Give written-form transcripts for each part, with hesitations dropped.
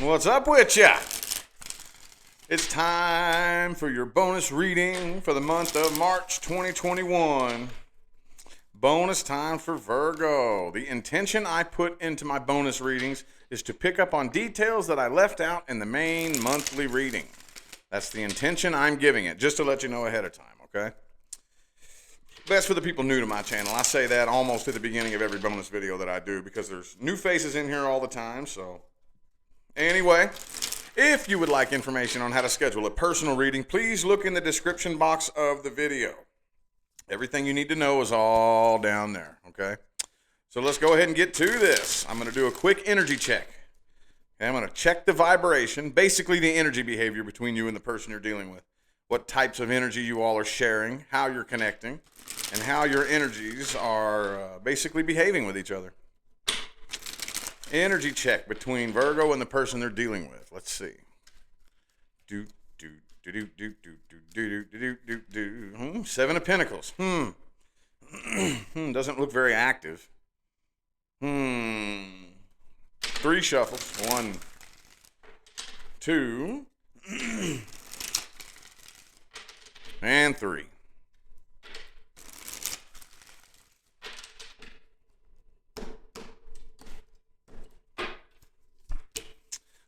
What's up with ya? It's time for your bonus reading for the month of March 2021. Bonus time for Virgo. The intention I put into my bonus readings is to pick up on details that I left out in the main monthly reading. That's the intention I'm giving it, just to let you know ahead of time, okay? That's for the people new to my channel. I say that almost at the beginning of every bonus video that I do because there's new faces in here all the time, so... Anyway, if you would like information on how to schedule a personal reading, please look in the description box of the video. Everything you need to know is all down there, okay? So let's go ahead and get to this. I'm going to do a quick energy check. Okay, I'm going to check the vibration, basically the energy behavior between you and the person you're dealing with. What types of energy you all are sharing, how you're connecting, and how your energies are basically behaving with each other. Energy check between Virgo and the person they're dealing with. Let's see. Seven of Pentacles. Doesn't look very active. Three shuffles. 1, 2, and 3.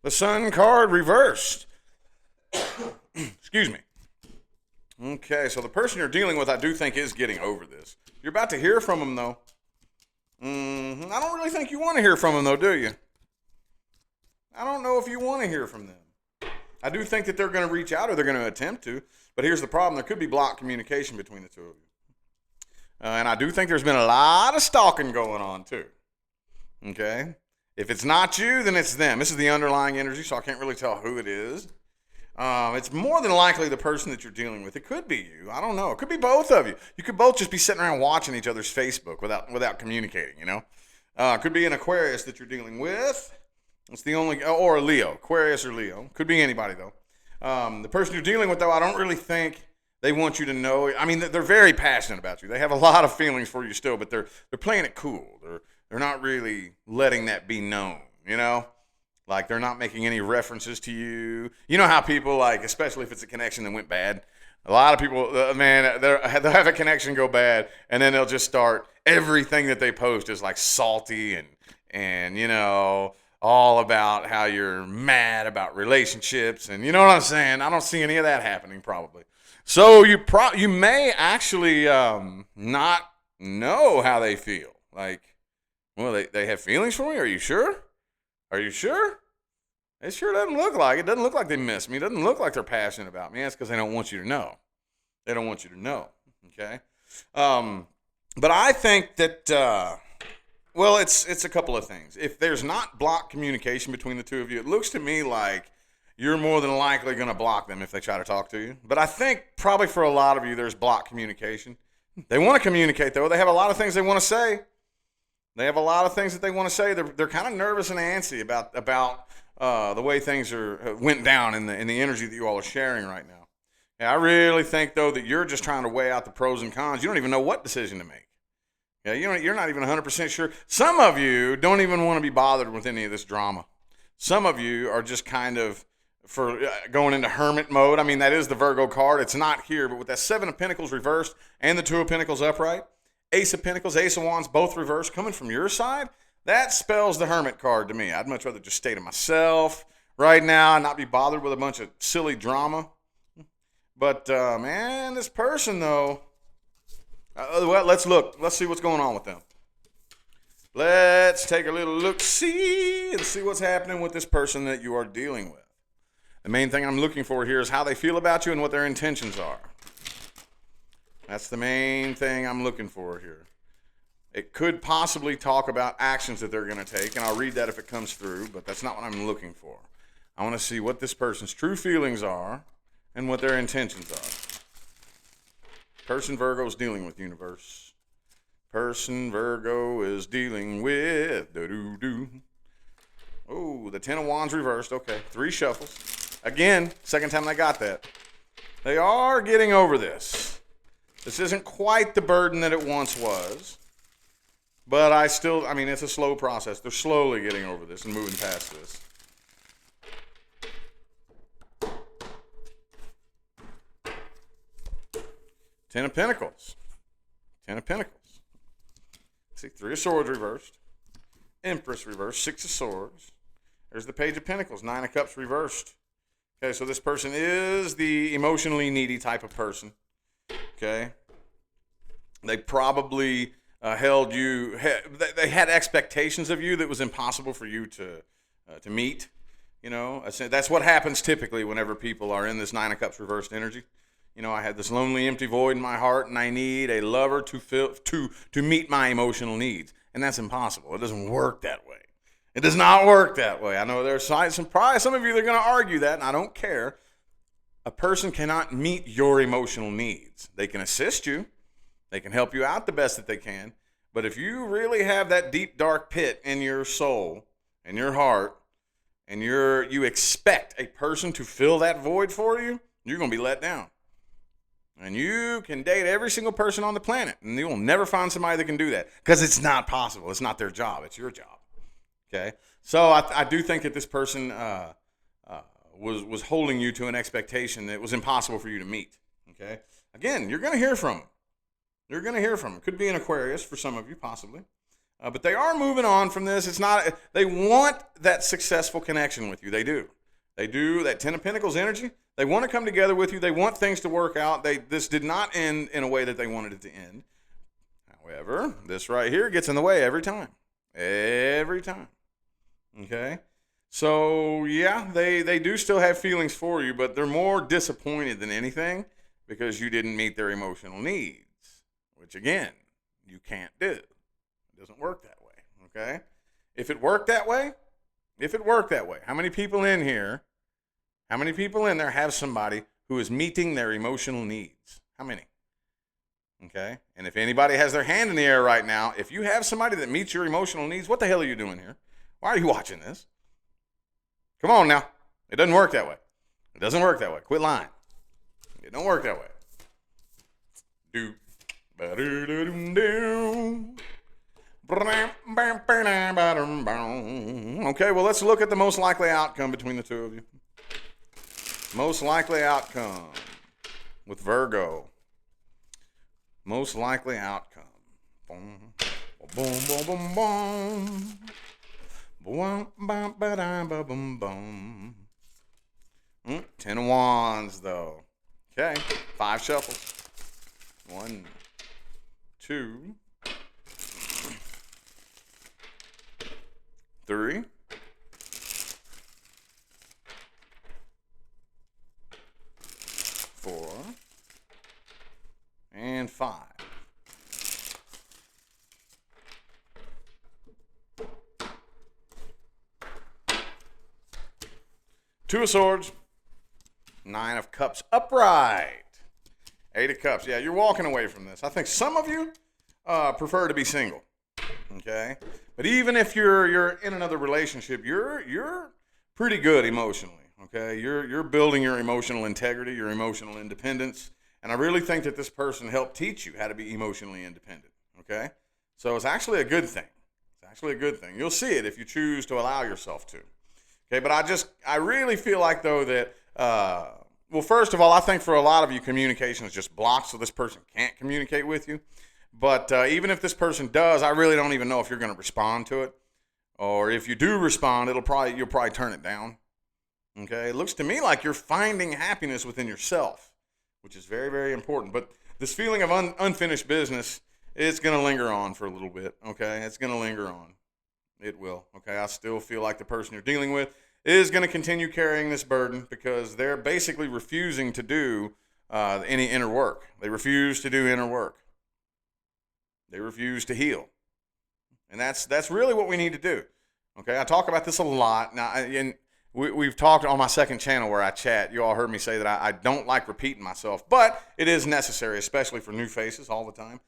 The Sun card reversed. Excuse me. Okay, so the person you're dealing with, I do think, is getting over this. You're about to hear from them, though. I don't really think you want to hear from them, though, do you? I don't know if you want to hear from them. I do think that they're going to reach out or they're going to attempt to, but here's the problem. There could be blocked communication between the two of you. And I do think there's been a lot of stalking going on, too. Okay? If it's not you, then it's them. This is the underlying energy, so I can't really tell who it is. It's more than likely the person that you're dealing with. It could be you. I don't know. It could be both of you. You could both just be sitting around watching each other's Facebook without communicating, you know? It could be an Aquarius that you're dealing with. It's the only, or a Leo. Aquarius or Leo. Could be anybody, though. The person you're dealing with, though, I don't really think they want you to know. I mean, they're very passionate about you. They have a lot of feelings for you still, but they're playing it cool. They're not really letting that be known, you know? Like, they're not making any references to you. You know how people, like, especially if it's a connection that went bad, a lot of people, man, they'll have a connection go bad, and then they'll just start, everything that they post is, like, salty and you know, all about how you're mad about relationships, and you know what I'm saying? I don't see any of that happening, probably. So you may actually not know how they feel. Like, well, they have feelings for me? Are you sure? Are you sure? It sure doesn't look like it. It doesn't look like they miss me. It doesn't look like they're passionate about me. That's because they don't want you to know. They don't want you to know, okay? But I think that, well, it's a couple of things. If there's not blocked communication between the two of you, it looks to me like you're more than likely going to block them if they try to talk to you. But I think probably for a lot of you, there's blocked communication. They want to communicate, though. They have a lot of things they want to say. They have a lot of things that they want to say. They're kind of nervous and antsy about the way things went down in the energy that you all are sharing right now. Yeah, I really think, though, that you're just trying to weigh out the pros and cons. You don't even know what decision to make. Yeah, you're not even 100% sure. Some of you don't even want to be bothered with any of this drama. Some of you are just kind of going into hermit mode. I mean, that is the Virgo card. It's not here, but with that Seven of Pentacles reversed and the Two of Pentacles upright, Ace of Pentacles, Ace of Wands, both reversed, coming from your side, that spells the Hermit card to me. I'd much rather just stay to myself right now and not be bothered with a bunch of silly drama. But, man, this person, though, well, let's look. Let's see what's going on with them. Let's take a little look-see and see what's happening with this person that you are dealing with. The main thing I'm looking for here is how they feel about you and what their intentions are. That's the main thing I'm looking for here. It could possibly talk about actions that they're going to take, and I'll read that if it comes through, but that's not what I'm looking for. I want to see what this person's true feelings are and what their intentions are. Person Virgo is dealing with, universe. Person Virgo is dealing with. Oh, the Ten of Wands reversed. Okay, 3 shuffles. Again, second time I got that. They are getting over this. This isn't quite the burden that it once was, but I mean, it's a slow process. They're slowly getting over this and moving past this. Ten of Pentacles. Ten of Pentacles. See, Three of Swords reversed. Empress reversed. Six of Swords. There's the Page of Pentacles. Nine of Cups reversed. Okay, so this person is the emotionally needy type of person. Okay. They probably held you. They had expectations of you that was impossible for you to meet. You know, that's what happens typically whenever people are in this Nine of Cups reversed energy. You know, I had this lonely, empty void in my heart, and I need a lover to meet my emotional needs, and that's impossible. It doesn't work that way. It does not work that way. I know there's some of you that are going to argue that, and I don't care. A person cannot meet your emotional needs. They can assist you. They can help you out the best that they can. But if you really have that deep, dark pit in your soul, in your heart, and you expect a person to fill that void for you, you're going to be let down. And you can date every single person on the planet, and you will never find somebody that can do that because it's not possible. It's not their job. It's your job. Okay? So I do think that this person was holding you to an expectation that was impossible for you to meet. Okay? Again, you're going to hear from them. You're going to hear from them. Could be an Aquarius for some of you, possibly. But they are moving on from this. It's not. They want that successful connection with you. They do. They do. That Ten of Pentacles energy. They want to come together with you. They want things to work out. This did not end in a way that they wanted it to end. However, this right here gets in the way every time. Every time. Okay? So, yeah, they do still have feelings for you, but they're more disappointed than anything because you didn't meet their emotional needs, which, again, you can't do. It doesn't work that way, okay? If it worked that way, how many people in here, how many people in there have somebody who is meeting their emotional needs? How many? Okay? And if anybody has their hand in the air right now, if you have somebody that meets your emotional needs, what the hell are you doing here? Why are you watching this? Come on now. It doesn't work that way. It doesn't work that way. Quit lying. It don't work that way. Okay, well, let's look at the most likely outcome between the two of you. Most likely outcome with Virgo. Most likely outcome. Boom, boom, boom, boom, boom. Boom, bum, ba-dum, ba-bum, bum. Ten of Wands, though. Okay, 5 shuffles. 1, 2, 3, 4, and 5. Two of Swords, 9 of Cups upright, 8 of Cups. Yeah, you're walking away from this. I think some of you prefer to be single, okay? But even if you're in another relationship, you're pretty good emotionally, okay? You're building your emotional integrity, your emotional independence, and I really think that this person helped teach you how to be emotionally independent, okay? So it's actually a good thing. It's actually a good thing. You'll see it if you choose to allow yourself to. Okay, but I really feel like, though, that, well, first of all, I think for a lot of you, communication is just blocked, so this person can't communicate with you. But even if this person does, I really don't even know if you're going to respond to it. Or if you do respond, you'll probably turn it down. Okay, it looks to me like you're finding happiness within yourself, which is very, very important. But this feeling of unfinished business, it's going to linger on for a little bit, okay? It's going to linger on. It will, okay? I still feel like the person you're dealing with is going to continue carrying this burden because they're basically refusing to do any inner work. They refuse to do inner work. They refuse to heal. And that's really what we need to do, okay? I talk about this a lot. Now, and we've talked on my second channel where I chat. You all heard me say that I don't like repeating myself, but it is necessary, especially for new faces all the time.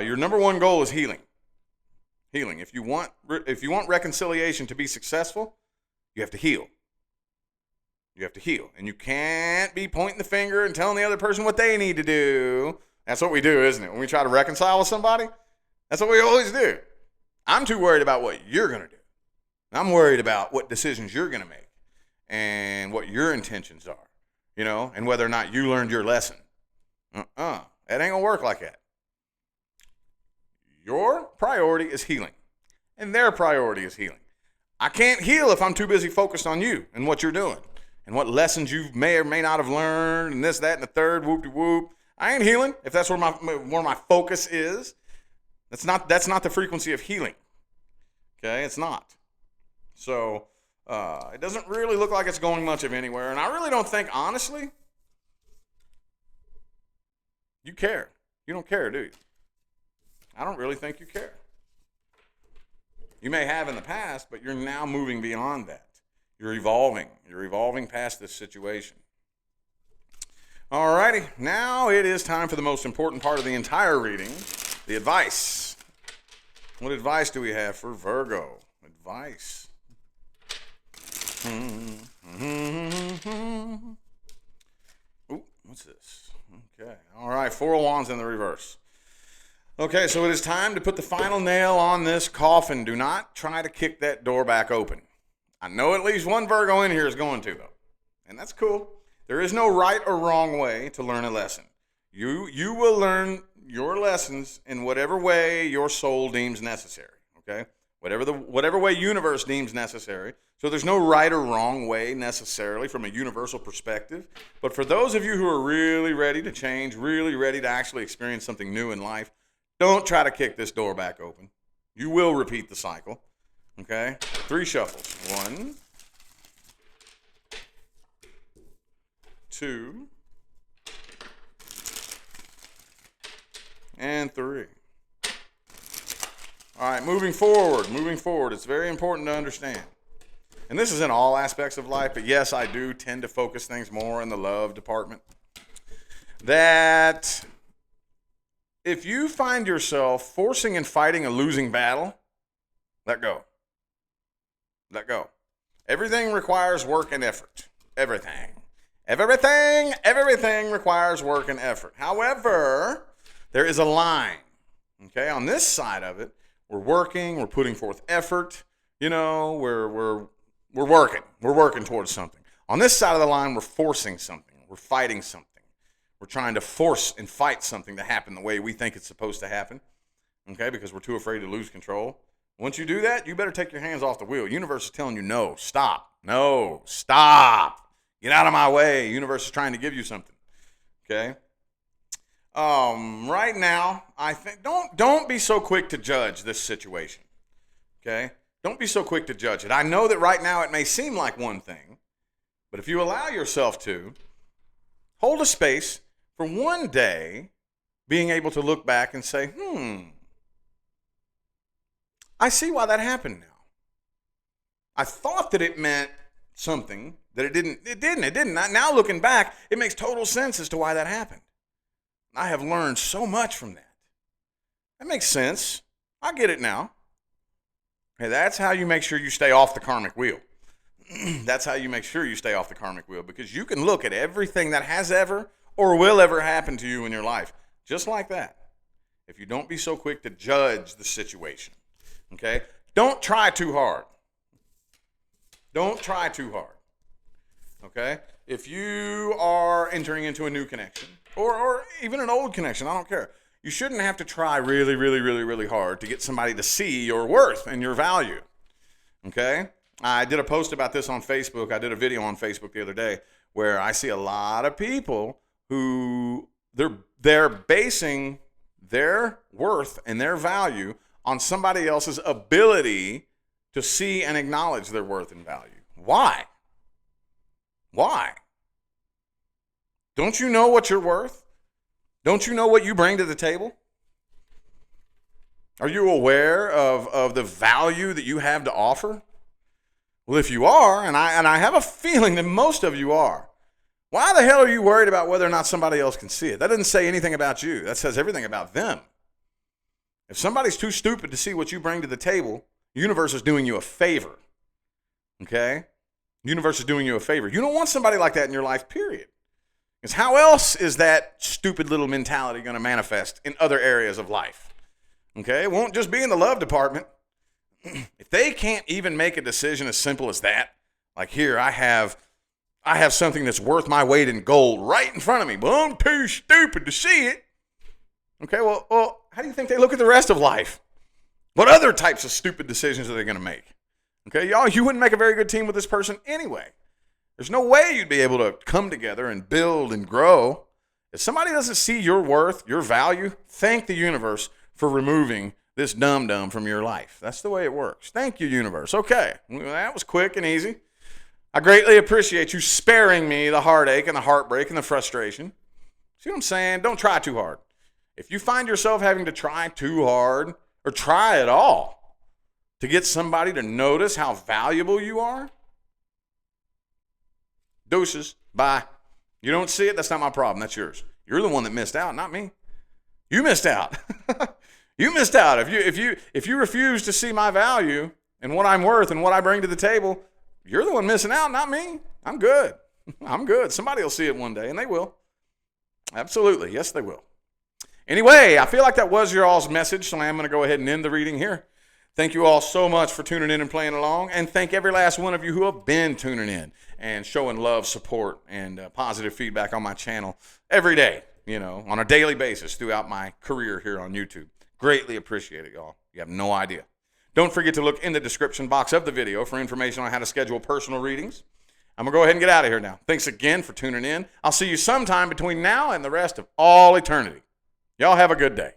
Your number one goal is healing. Healing. If you want reconciliation to be successful, you have to heal. You have to heal. And you can't be pointing the finger and telling the other person what they need to do. That's what we do, isn't it? When we try to reconcile with somebody, that's what we always do. I'm too worried about what you're going to do. I'm worried about what decisions you're going to make and what your intentions are, and whether or not you learned your lesson. It ain't going to work like that. Your priority is healing, and their priority is healing. I can't heal if I'm too busy focused on you and what you're doing and what lessons you may or may not have learned and this, that, and the third, whoop-de-whoop. I ain't healing if that's where my focus is. That's not the frequency of healing. Okay, it's not. So it doesn't really look like it's going much of anywhere, and I really don't think, honestly, you care. You don't care, do you? I don't really think you care. You may have in the past, but you're now moving beyond that. You're evolving. You're evolving past this situation. All righty. Now it is time for the most important part of the entire reading, the advice. What advice do we have for Virgo? Advice. Ooh, what's this? Okay. All right. 4 of Wands in the reverse. Okay, so it is time to put the final nail on this coffin. Do not try to kick that door back open. I know at least one Virgo in here is going to, though. And that's cool. There is no right or wrong way to learn a lesson. You will learn your lessons in whatever way your soul deems necessary, okay? Whatever way universe deems necessary. So there's no right or wrong way necessarily from a universal perspective. But for those of you who are really ready to change, really ready to actually experience something new in life, don't try to kick this door back open. You will repeat the cycle. Okay? 3 shuffles. 1, 2, and 3. All right, moving forward. It's very important to understand. And this is in all aspects of life, but yes, I do tend to focus things more in the love department. That if you find yourself forcing and fighting a losing battle, let go. Let go. Everything requires work and effort. Everything requires work and effort. However, there is a line. Okay, on this side of it, we're working, we're putting forth effort. You know, we're working. We're working towards something. On this side of the line, we're forcing something. We're fighting something. We're trying to force and fight something to happen the way we think it's supposed to happen, okay, because we're too afraid to lose control. Once you do that, you better take your hands off the wheel. Universe is telling you, no, stop. No, stop. Get out of my way. Universe is trying to give you something, okay? Right now, I think don't be so quick to judge this situation, okay? Don't be so quick to judge it. I know that right now it may seem like one thing, but if you allow yourself to, hold a space for one day being able to look back and say, I see why that happened now. I thought that it meant something that it didn't. It didn't. Now looking back, it makes total sense as to why that happened. I have learned so much from that. That makes sense. I get it now. Hey, that's how you make sure you stay off the karmic wheel. That's how you make sure you stay off the karmic wheel, because you can look at everything that has ever or will ever happen to you in your life just like that if you don't be so quick to judge the situation, okay? Don't try too hard. Don't try too hard, okay? If you are entering into a new connection or even an old connection, I don't care. You shouldn't have to try really, really, really, really hard to get somebody to see your worth and your value, okay? I did a post about this on Facebook. I did a video on Facebook the other day where I see a lot of people who they're basing their worth and their value on somebody else's ability to see and acknowledge their worth and value. Why? Why? Don't you know what you're worth? Don't you know what you bring to the table? Are you aware of the value that you have to offer? Well, if you are, and I have a feeling that most of you are, why the hell are you worried about whether or not somebody else can see it? That doesn't say anything about you. That says everything about them. If somebody's too stupid to see what you bring to the table, the universe is doing you a favor. Okay? The universe is doing you a favor. You don't want somebody like that in your life, period. Because how else is that stupid little mentality going to manifest in other areas of life? Okay? It won't just be in the love department. If they can't even make a decision as simple as that, like here, I have something that's worth my weight in gold right in front of me, but I'm too stupid to see it. Okay, well, how do you think they look at the rest of life? What other types of stupid decisions are they going to make? Okay, y'all, you wouldn't make a very good team with this person anyway. There's no way you'd be able to come together and build and grow. If somebody doesn't see your worth, your value, thank the universe for removing this dum-dum from your life. That's the way it works. Thank you, universe. Okay, that was quick and easy. I greatly appreciate you sparing me the heartache and the heartbreak and the frustration. See what I'm saying? Don't try too hard. If you find yourself having to try too hard or try at all to get somebody to notice how valuable you are, deuces, bye. You don't see it, that's not my problem. That's yours. You're the one that missed out, not me. You missed out. You missed out. If you refuse to see my value and what I'm worth and what I bring to the table, you're the one missing out, not me. I'm good. I'm good. Somebody will see it one day, and they will. Absolutely. Yes, they will. Anyway, I feel like that was your all's message, so I'm going to go ahead and end the reading here. Thank you all so much for tuning in and playing along, and thank every last one of you who have been tuning in and showing love, support, and positive feedback on my channel every day, on a daily basis throughout my career here on YouTube. Greatly appreciate it, y'all. You have no idea. Don't forget to look in the description box of the video for information on how to schedule personal readings. I'm going to go ahead and get out of here now. Thanks again for tuning in. I'll see you sometime between now and the rest of all eternity. Y'all have a good day.